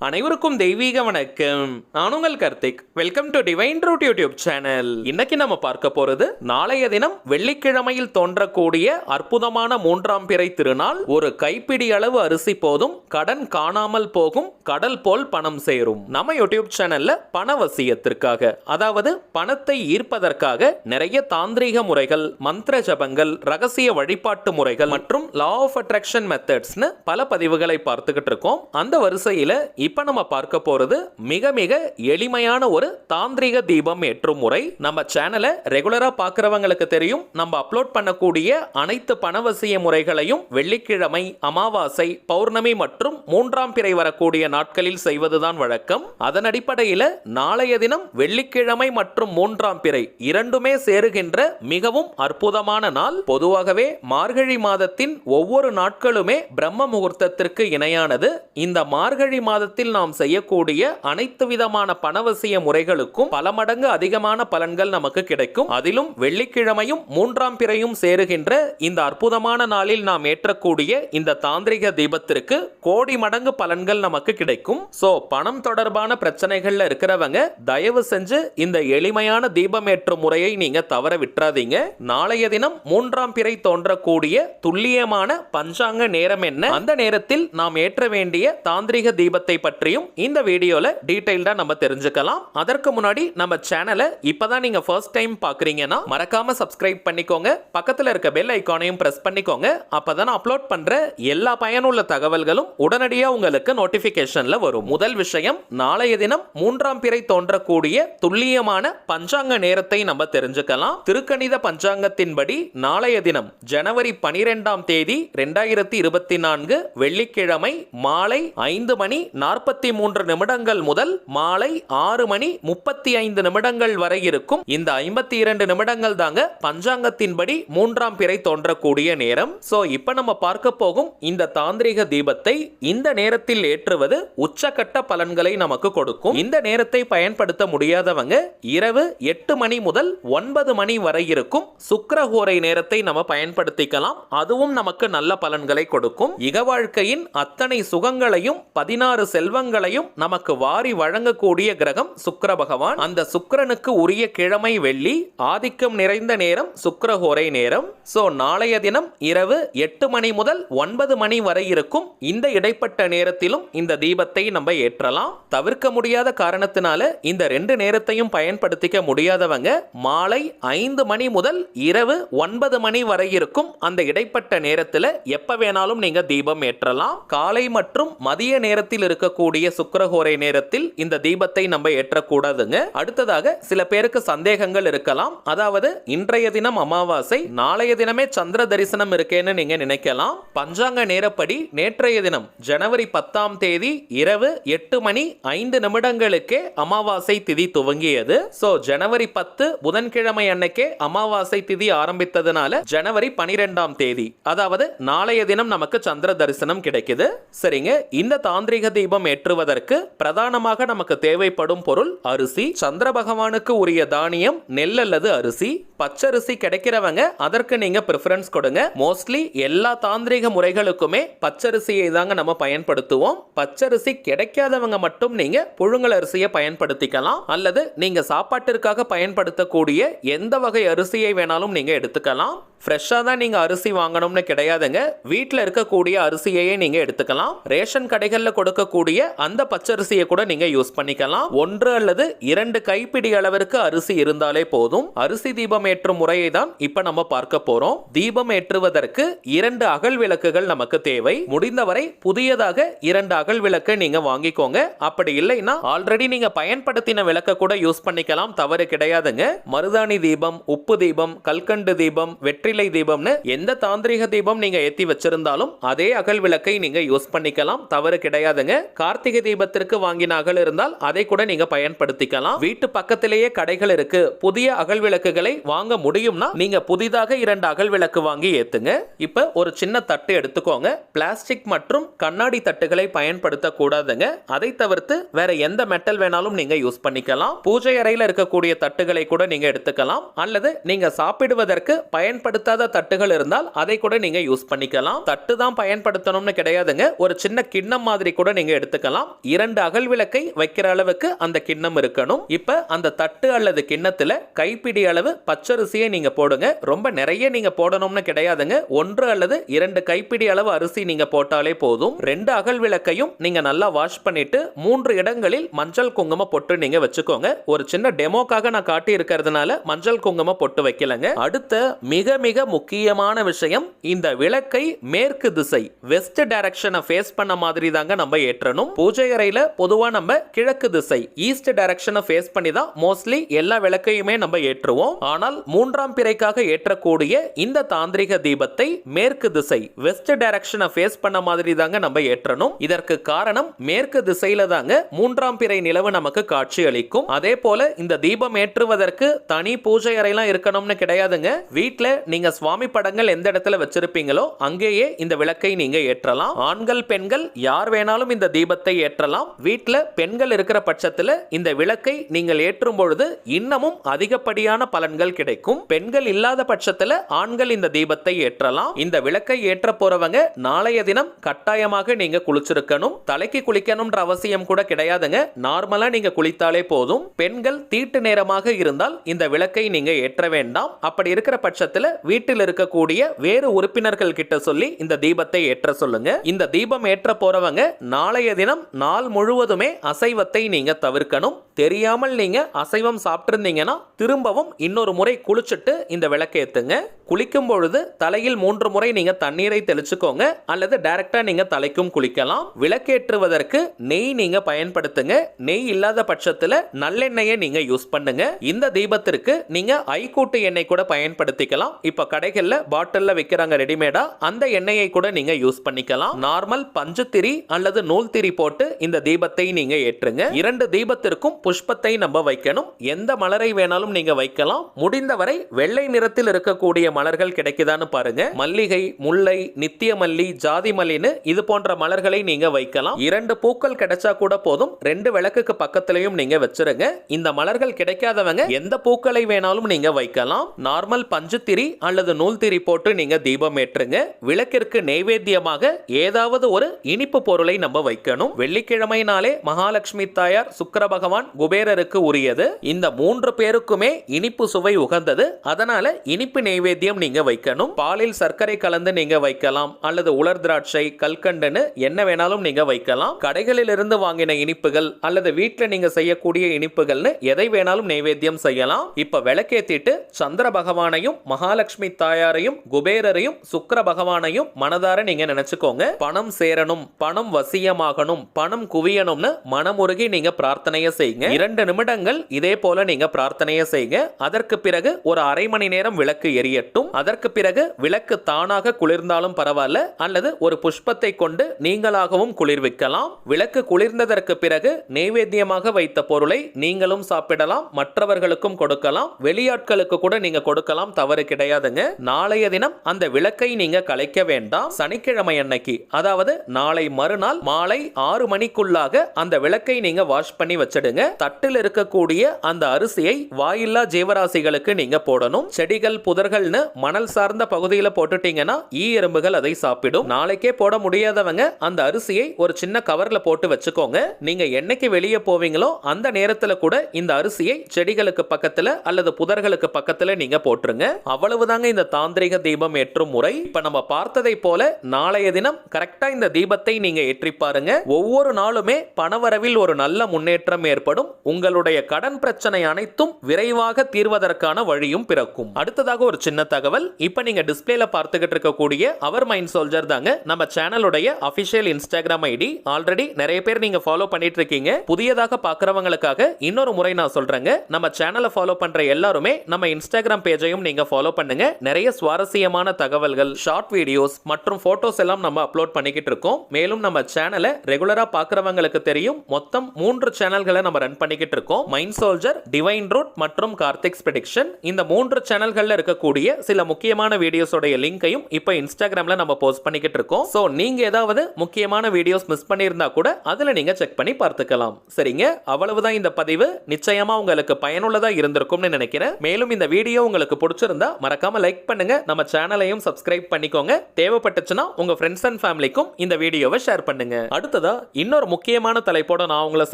அனைவருக்கும் தெய்வீக வணக்கம். நான் உங்கள் Karthik. Welcome to divine truth YouTube channel. இன்னைக்கு நம்ம பார்க்க போறது நாளைய தினம் வெள்ளிக்கிழமையில் தோன்றக்கூடிய அற்புதமான மூன்றாம் பிறை திருநாள். ஒரு கைப்பிடி அளவு அரிசி போதும், கடன் காணாமல் போகும், கடல் போல் பணம் சேரும். நம்ம யூடியூப் சேனல்ல பணவசியத்திற்காக, அதாவது பணத்தை ஈர்ப்பதற்காக நிறைய தாந்திரீக முறைகள், மந்திர ஜபங்கள், ரகசிய வழிபாட்டு முறைகள் மற்றும் லா ஆஃப் அட்ராக்ஷன் மெத்தட்ஸ்னு பல பதிவுகளை பார்த்துக்கிட்டு இருக்கோம். அந்த வரிசையில இப்ப நம்ம பார்க்க போறது மிக மிக எளிமையான ஒரு தாந்திரிக தீபம் ஏற்றும் முறை. நம்ம சேனலை ரெகுலரா பார்க்கிறவங்களுக்கு தெரியும், நம்ம அப்லோட் பண்ணக்கூடிய அனைத்து பணவசிய முறைகளையும் வெள்ளிக்கிழமை, அமாவாசை, பௌர்ணமி மற்றும் மூன்றாம் பிறை வரக்கூடிய நாட்களில் செய்வதுதான் வழக்கம். அதன் அடிப்படையில் நாளைய தினம் வெள்ளிக்கிழமை மற்றும் மூன்றாம் பிறை இரண்டுமே சேருகின்ற மிகவும் அற்புதமான நாள். பொதுவாகவே மார்கழி மாதத்தின் ஒவ்வொரு நாட்களுமே பிரம்ம முகூர்த்தத்திற்கு இணையானது. இந்த மார்கழி மாதத்தில் நாம் செய்யக்கூடிய அனைத்து விதமான பணவசிய முறைகளுக்கும் பல மடங்கு அதிகமான பலன்கள் நமக்கு கிடைக்கும். அதிலும் வெள்ளிக்கிழமையும் மூன்றாம் பிறையும் சேருகின்ற இந்த அற்புதமான நாளில் நாம் ஏற்றக்கூடிய இந்த தாந்திரிக தீபத்திற்கு கோடி மடங்கு பலன்கள் நமக்கு கிடைக்கும். சோ பணம் தொடர்பான பிரச்சனைகள்ல இருக்கிறவங்க தயவு செஞ்சு இந்த எளிமையான தீபம் ஏற்றும் முறையை நீங்க தவற விட்டுறாதீங்க. நாளைய தினம் மூன்றாம் பிறை தோன்றக்கூடிய துல்லியமான பஞ்சாங்க நேரம் என்ன, அந்த நேரத்தில் நாம் ஏற்ற வேண்டிய தாந்திரிக தீபத்தை பற்றியும் இந்த வீடியோல டீடைல்டா நம்ம தெரிஞ்சுக்கலாம். அதற்கு முன்னாடி நம்ம சேனலை இப்பதான் நீங்க ஃபர்ஸ்ட் டைம் பார்க்கறீங்கன்னா மறக்காம சப்ஸ்கிரைப் பண்ணிக்கோங்க. பக்கத்துல இருக்க பெல் ஐகானையும் பிரஸ் பண்ணிக்கோங்க. அப்பதான் அப்லோட் பண்ற எல்லா பயனுள்ள தகவல்களும் உடனடியா உங்களுக்கு நோட்டிபிகேஷன்ல வரும். முதல் விஷயம், நாளைய தினம் மூன்றாம் பிறை தோன்றக்கூடிய துல்லியமான பஞ்சாங்க நேரத்தை நம்ம தெரிஞ்சுக்கலாம். திருக்கணித பஞ்சாங்கத்தின்படி நாளைய தினம் ஜனவரி 12ஆம் தேதி 2024 வெள்ளிக்கிழமை மாலை 5 மணி 43 நிமிடங்கள் முதல் மாலை 6 மணி 35 நிமிடங்கள் வரை இருக்கும். இந்த 52 நிமிடங்கள் தாங்க பஞ்சாங்கத்தின்படி மூன்றாம் பிறை தோன்றக்கூடிய நேரம். சோ இப்ப நம்ம பார்க்க போகும் இந்த தாந்திரிக தீபத்தை இந்த நேரத்தில் ஏற்றுவது உச்சகட்ட பலன்களை நமக்கு கொடுக்கும். இந்த நேரத்தை பயன்படுத்த முடியாதவங்க இரவு 8 மணி முதல் 9 மணி வரை இருக்கும் சுக்கிரஹோரை நேரத்தை நம்ம பயன்படுத்திக்கலாம். அதுவும் நமக்கு நல்ல பலன்களை கொடுக்கும். இக வாழ்க்கையின் அத்தனை சுகங்களையும் 16 செல்வங்களையும் நமக்கு வாரி வழங்கக்கூடிய கிரகம் சுக்கிர பகவான். அந்த சுக்கிரனுக்கு உரிய கிழமை வெள்ளி, ஆதிக்கம் நிறைந்த நேரம் சுக்கிரஹோரை நேரம். சோ நாளைய தினம் இரவு 8 மணி முதல் 9 மணி வரை இருக்கும் இந்த இடைப்பட்ட நேரத்திலும் இந்த தீபத்தை நம்ம ஏற்றலாம். தவிர்க்க முடியாத காரணத்தினால இந்த ரெண்டு நேரத்தையும் பயன்படுத்திக்க முடியாதவங்க மாலை 5 மணி முதல் இரவு 9 மணி வரை இருக்கும் அந்த இடைப்பட்ட நேரத்தில் எப்ப வேணாலும் நீங்க தீபம் ஏற்றலாம். காலை மற்றும் மதிய நேரத்தில் இருக்கக்கூடிய சுக்கிரஹோரை நேரத்தில் இந்த தீபத்தை நம்ம ஏற்றக்கூடாதுங்க. அடுத்ததாக சில பேருக்கு சந்தேகங்கள் இருக்கலாம். அதாவது இன்றைய தினம் அமாவாசை, நாளைய தினமே சந்திர தரிசனம் இருக்கேன்னு நீங்க நினைக்கலாம். பஞ்சாங்க நேரப்படி நேற்றைய தினம் ஜனவரி 10ஆம் தேதி இரவு 8 மணி 5 நிமிடங்களுக்கே அமாவாசை திதி துவங்கியது. சோ ஜனவரி 10 புதன்கிழமை அன்னைக்கே அமாவாசை திதி ஆரம்பித்ததுனால ஜனவரி 12ஆம் தேதி, அதாவது நாளைய தினம் நமக்கு சந்திர தரிசனம் கிடைக்குது. சரிங்க, இந்த தாந்திரிக தீபம் ஏற்றுவதற்கு பிரதானமாக நமக்கு தேவைப்படும் பொருள் அரிசி. சந்திர பகவானுக்கு உரிய தானியம் நெல் அல்லது அரிசி. பச்சரிசி கிடைக்கிறவங்க அதற்கு நீங்க பிரெஃபரன்ஸ் கொடுங்க. மோஸ்ட்லி எல்லா தாந்திரிக முறைகளுக்குமே பச்சரிசியை தாங்க நம்ம பயன்படுத்துவோம். பச்சரிசி கிடைக்காதவங்க மட்டும் நீங்க புழுங்கல் அரிசியை பயன்படுத்திக்கலாம். அல்லது நீங்க சாப்பாட்டிற்காக பயன்படுத்தக்கூடிய எந்த வகை அரிசியை வேணாலும் நீங்க எடுத்துக்கலாம். ஃப்ரெஷ்ஷா தான் நீங்க அரிசி வாங்கணும்னு கிடையாதுங்க. வீட்டில் இருக்கக்கூடிய அரிசியையே நீங்க எடுத்துக்கலாம். ரேஷன் கடைகளில் கொடுக்கக்கூடிய அந்த பச்சரிசியை கூட நீங்க யூஸ் பண்ணிக்கலாம். 1 அல்லது 2 கைப்பிடி அளவிற்கு அரிசி இருந்தாலே போதும். அரிசி தீபம் ஏற்றும் முறையை தான் இப்ப நம்ம பார்க்க போறோம். தீபம் ஏற்றுவதற்கு 2 அகல் விளக்குகள் நமக்கு தேவை. முடிந்தவரை புதியதாக 2 அகல் விளக்கு நீங்க வாங்கிக்கோங்க. அப்படி இல்லைன்னா ஆல்ரெடி நீங்க பயன்படுத்தின விளக்க கூட யூஸ் பண்ணிக்கலாம், தவறு கிடையாதுங்க. மருதாணி தீபம், உப்பு தீபம், கல்கண்டு தீபம், வெற்றிலை தீபம்னு எந்த தாந்திரிக தீபம் நீங்க ஏத்தி வச்சிருந்தாலும் அதே அகல் விளக்கை நீங்க யூஸ் பண்ணிக்கலாம், தவறு கிடையாதுங்க. கார்த்திகை தீபத்திற்கு வாங்கின அகல் இருந்தால் அதை கூட நீங்க பயன்படுத்திக்கலாம். வீட்டு பக்கத்திலேயே கடைகள் இருக்கு, புதிய அகல் விளக்குகளை வாங்க முடியும்னா நீங்க புதிதாக 2 அகல் விளக்கு வாங்கி ஏத்துங்க. இப்ப ஒரு சின்ன தட்டு எடுத்துக்கோங்க. பிளாஸ்டிக் மற்றும் கண்ணாடி தட்டுகளை பயன்படுத்த கூடாதுங்க. அதை தவிர்த்து வேற எந்த மெட்டல் வேணாலும் நீங்க யூஸ் பண்ணிக்கலாம். பூஜை அறையில் இருக்கக்கூடிய தட்டுகளை கூட நீங்க எடுத்துக்கலாம். அல்லது நீங்க சாப்பிடுவதற்கு பயன்படுத்தாத தட்டுகள் இருந்தால் அதை கூட நீங்க யூஸ் பண்ணிக்கலாம். தட்டு தான் பயன்படுத்தணும்னு கிடையாதுங்க. ஒரு சின்ன கிண்ணம் மாதிரி கூட நீங்க எடுத்து எடுத்துக்கலாம். 2 அகல் விளக்கை வைக்கிற அளவுக்கு அந்த கிண்ணம் இருக்கணும். இப்ப அந்த தட்டு அல்லது கிண்ணத்துல கைப்பிடி அளவு பச்சரிசியை நீங்க போடுங்க. ரொம்ப நிறைய நீங்க போடணும்னு கிடையாதுங்க. 1 அல்லது 2 கைப்பிடி அளவு அரிசி நீங்க போட்டாலே போதும். 2 அகல் விளக்கையும் நீங்க நல்லா வாஷ் பண்ணிட்டு 3 இடங்களில் மஞ்சள் குங்கும பொட்டு நீங்க வச்சுக்கோங்க. ஒரு சின்ன டெமோக்காக நான் காட்டி இருக்கிறதுனால மஞ்சள் குங்கும பொட்டு வைக்கலங்க. அடுத்த மிக மிக முக்கியமான விஷயம், இந்த விளக்கை மேற்கு திசை வெஸ்ட் டைரக்ஷனை ஃபேஸ் பண்ண மாதிரி தாங்க நம்ம ஏற்றணும். பூஜை அறையில பொதுவா நம்ம கிழக்கு திசை ஈஸ்ட் டைரக்ஷனை ஃபேஸ் பண்ணி தான் மோஸ்ட்லி எல்லா விளக்கையுமே நம்ம ஏற்றுவோம். ஆனால் 3ஆம் பிறைக்காக ஏற்றக்கூடிய இந்த தாந்திரிக தீபத்தை மேற்கு திசை வெஸ்ட் டைரக்ஷனை ஃபேஸ் பண்ண மாதிரி தாங்க நம்ம ஏற்றணும். இதற்கு காரணம் மேற்கு திசையில தாங்க 3ஆம் பிறை நிலவு நமக்கு காட்சி அளிக்கும். அதே போல இந்த தீபம் ஏற்றுவதற்கு தனி பூஜை அறையெல்லாம் இருக்கணும்னு கிடையாதுங்க. வீட்ல நீங்க சுவாமி படங்கள் எந்த இடத்துல வச்சிருப்பீங்களோ அங்கேயே இந்த விளக்கை நீங்க ஏற்றலாம். ஆண்கள் பெண்கள் யார் வேணாலும் இந்த தீபத்தை ஏற்றலாம். வீட்ல பெண்கள் இருக்கிற பட்சத்துல இந்த விளக்கை நீங்கள் ஏற்றும் பொழுது இன்னமும் அதிகப்படியான பலன்கள் கிடைக்கும். பெண்கள் இல்லாத பட்சத்துல ஆண்கள் இந்த தீபத்தை ஏற்றலாம். இந்த விளக்கை ஏற்ற போறவங்க நாளைய தினம் கட்டாயமாக நீங்க குளிச்சிருக்கணும். தலைக்கு குளிக்கணும்ன்ற அவசியம் கூட கிடையாதுங்க. நார்மலா நீங்க குளித்தாலே போதும். பெண்கள் தீட்டு நேரமாக இருந்தால் இந்த விளக்கை நீங்க ஏற்ற வேண்டாம். அப்படி இருக்கிற பட்சத்துல வீட்டில் இருக்கக்கூடிய வேறு உறுப்பினர்கள் கிட்ட சொல்லி இந்த தீபத்தை ஏற்ற சொல்லுங்க. இந்த தீபம் ஏற்ற போறவங்க நாளைய தினம் நாள் முழுவதுமே அசைவத்தை நீங்க தவிர்க்கணும். தெரியாமல் நீங்க அசைவம் சாப்பிட்டிருந்தீங்கன்னா திரும்பவும் இன்னொரு முறை குளிச்சுட்டு இந்த விளக்கை ஏத்துங்க. குளிக்கும் பொழுது தலையில் 3 முறை நீங்க தண்ணீரை தெளிச்சுக்கோங்க, அல்லது டைரக்டா நீங்க தலைக்கும் குளிக்கலாம். விளக்கேற்றுவதற்கு நெய் நீங்க பயன்படுத்துங்க. நெய் இல்லாத பட்சத்துல நல்லெண்ணெயை நீங்க யூஸ் பண்ணுங்க. இந்த தீபத்திற்கு நீங்க ஐக்கூட்டு எண்ணெய் கூட பயன்படுத்திக்கலாம். இப்ப கடைகள்ல பாட்டில்ல விற்கிறாங்க ரெடிமேடா, அந்த எண்ணெயை கூட நீங்க யூஸ் பண்ணிக்கலாம். நார்மல் பஞ்சுத்திரி அல்லது நூல் திரி போட்டு இந்த தீபத்தை நீங்க ஏற்றுங்க. 2 தீபத்திற்கும் புஷ்பத்தை நம்ம வைக்கணும். எந்த மலரை வேணாலும் நீங்க வைக்கலாம். முடிந்தவரை வெள்ளை நிறத்தில் இருக்கக்கூடிய மலர்கள் கிடைக்குதான்னு பாருங்க. மல்லிகை, முல்லை, நித்திய மல்லி, ஜாதி மல்லின்னு இது போன்ற மலர்களை நீங்க வைக்கலாம். 2 பூக்கள் கிடைச்சா கூட போதும். 2 விளக்குக்கு பக்கத்திலையும் நீங்க வச்சிருங்க. இந்த மலர்கள் கிடைக்காதவங்க எந்த பூக்களை வேணாலும் நீங்க வைக்கலாம். நார்மல் பஞ்சுத்திரி அல்லது நூல் திரி போட்டு நீங்க தீபம் ஏற்றுங்க. விளக்கிற்கு நைவேத்தியமாக ஏதாவது ஒரு இனிப்பு பொருளை நம்ம வைக்கணும். வெள்ளிக்கிழமைனாலே மகாலட்சுமி தாயார், சுக்கிர பகவான், குபேரருக்கு உரியது. இந்த 3 பேருக்குமே இனிப்பு சுவை உகந்தது. அதனால இனிப்பு நைவேத்தியம் நீங்க வைக்கணும். பாலில் சர்க்கரை கலந்து நீங்க வைக்கலாம், அல்லது உலர் திராட்சை, கல்கண்டுன்னு என்ன வேணாலும் நீங்க வைக்கலாம். கடைகளில் இருந்து வாங்கின இனிப்புகள் அல்லது வீட்டுல நீங்க செய்யக்கூடிய இனிப்புகள்னு எதை வேணாலும் நைவேத்தியம் செய்யலாம். இப்ப விளக்கேத்திட்டு சந்திர பகவானையும், மகாலட்சுமி தாயாரையும், குபேரரையும், சுக்கிர பகவானையும் மனதார நீங்க நினைச்சுக்கோங்க. பணம் சேரணும், பணம் வசியமாகணும், பணம் குவியணும்னு மனமுருகி நீங்க பிரார்த்தனையை செய்யுங்க. 2 நிமிடங்கள் இதே போல நீங்க பிரார்த்தனையை செய்யுங்க. அதற்கு பிறகு ஒரு அரை மணி நேரம் விளக்கு எரியட்டும். அதற்கு பிறகு விளக்கு தானாக குளிர்ந்தாலும் பரவாயில்ல, அல்லது ஒரு புஷ்பத்தை கொண்டு நீங்களாகவும் குளிர்விக்கலாம். விளக்கு குளிர்ந்ததற்கு பிறகு நைவேத்தியமாக வைத்த பொருளை நீங்களும் சாப்பிடலாம், மற்றவர்களுக்கும் கொடுக்கலாம், வெளியாட்களுக்கு கூட நீங்க கொடுக்கலாம், தவறு கிடையாதுங்க. நாளைய தினம் அந்த விளக்கை நீங்க கலைக்க வேண்டாம். சனிக்கிழமை அன்னைக்கு, அதாவது நாளை மறுநாள் மாலை 6 மணிக்குள்ளாக அந்த விளக்கை நீங்க வாஷ் பண்ணி வச்சிடுங்க. தட்டில் இருக்கக்கூடிய அந்த அரிசியை வாயில்லா ஜீவராசிகளுக்கு நீங்க போடணும். செடிகள், புதர்கள்னு மணல் சார்ந்த பகுதியில போட்டுட்டீங்கன்னா ஈ எறும்புகள் அதை சாப்பிடும். நாளைக்கே போட முடியாதவங்க அந்த அரிசியை ஒரு சின்ன கவர்ல போட்டு வச்சுக்கோங்க. நீங்க என்னைக்கு வெளியே போவீங்களோ அந்த நேரத்துல கூட இந்த அரிசியை செடிகளுக்கு பக்கத்துல அல்லது புதர்களுக்கு பக்கத்துல நீங்க போட்டுருங்க. அவ்வளவுதாங்க இந்த தாந்திரிக தீபம் ஏற்றும் முறை. இப்ப நம்ம பார்த்ததை போல நாளைய தினம் கரெக்டா இந்த தீபத்தை நீங்க ஏற்றி பாருங்க. ஒவ்வொரு நாளுமே பணவரவில் ஒரு நல்ல முன்னேற்றம் ஏற்படும். உங்களுடைய கடன் பிரச்சனை அனைத்தும் விரைவாக தீர்வதற்கான வழியும் பிறக்கும். அடுத்ததாக ஒரு சின்ன தகவல். இப்ப நீங்க டிஸ்பிளேல பார்த்துக்கிட்டு இருக்கக்கூடிய அவர் மைண்ட் சோல்ஜர் தாங்க நம்ம சேனலுடைய அபிஷியல் இன்ஸ்டாகிராம் ஐடி. ஆல்ரெடி நிறைய பேர் நீங்க ஃபாலோ பண்ணிட்டு இருக்கீங்க. புதியதாக பார்க்கறவங்களுக்காக இன்னொரு முறை நான் சொல்றேங்க. நம்ம சேனலை ஃபாலோ பண்ற எல்லாருமே நம்ம இன்ஸ்டாகிராம் பேஜையும் நீங்க ஃபாலோ பண்ணுங்க. நிறைய சுவாரஸ்யமான தகவல்கள், ஷார்ட் வீடியோஸ் மற்றும் போட்டோஸ் எல்லாம் நம்ம அப்லோட் பண்ணிக்கிட்டு இருக்கோம். மேலும் நம்ம சேனலை ரெகுலரா பார்க்கறவங்களுக்கு தெரியும், மொத்தம் 3 சேனல்களை நம்ம ரன் ரன் பண்ணிக்கிட்டு இருக்கோம். மைண்ட் சோல்ஜர், டிவைன் ரூட் மற்றும் கார்த்திக்ஸ் ப்ரெடிக்ஷன் இந்த 3 சேனல்கள்ல இருக்கக்கூடிய சில முக்கியமான வீடியோஸோட லிங்கையும் இப்போ இன்ஸ்டாகிராம்ல நம்ம போஸ்ட் பண்ணிக்கிட்டு இருக்கோம். சோ நீங்க ஏதாவது முக்கியமான வீடியோஸ் மிஸ் பண்ணியிருந்தா கூட அதுல நீங்க செக் பண்ணி பார்த்துக்கலாம். சரிங்க, அவ்வளவுதான் இந்த பதிவு. நிச்சயமா உங்களுக்கு பயனுள்ளதா இருந்திருக்கும்னு நினைக்கிறேன். மேலும் இந்த வீடியோ உங்களுக்கு பிடிச்சிருந்தா மறக்காம லைக் பண்ணுங்க, நம்ம சேனலையும் சப்ஸ்கிரைப் பண்ணிக்கோங்க. தேவைப்பட்டுச்சுன்னா உங்க ஃப்ரெண்ட்ஸ் அண்ட் ஃபேமிலிக்கும் இந்த வீடியோவை ஷேர் பண்ணுங்க. அடுத்ததா இன்னொரு முக்கியமான தலைப்போட நான் உங்களை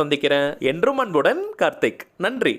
சந்திக்கிறேன். என்றும் அன்புடன் கார்த்திக். நன்றி.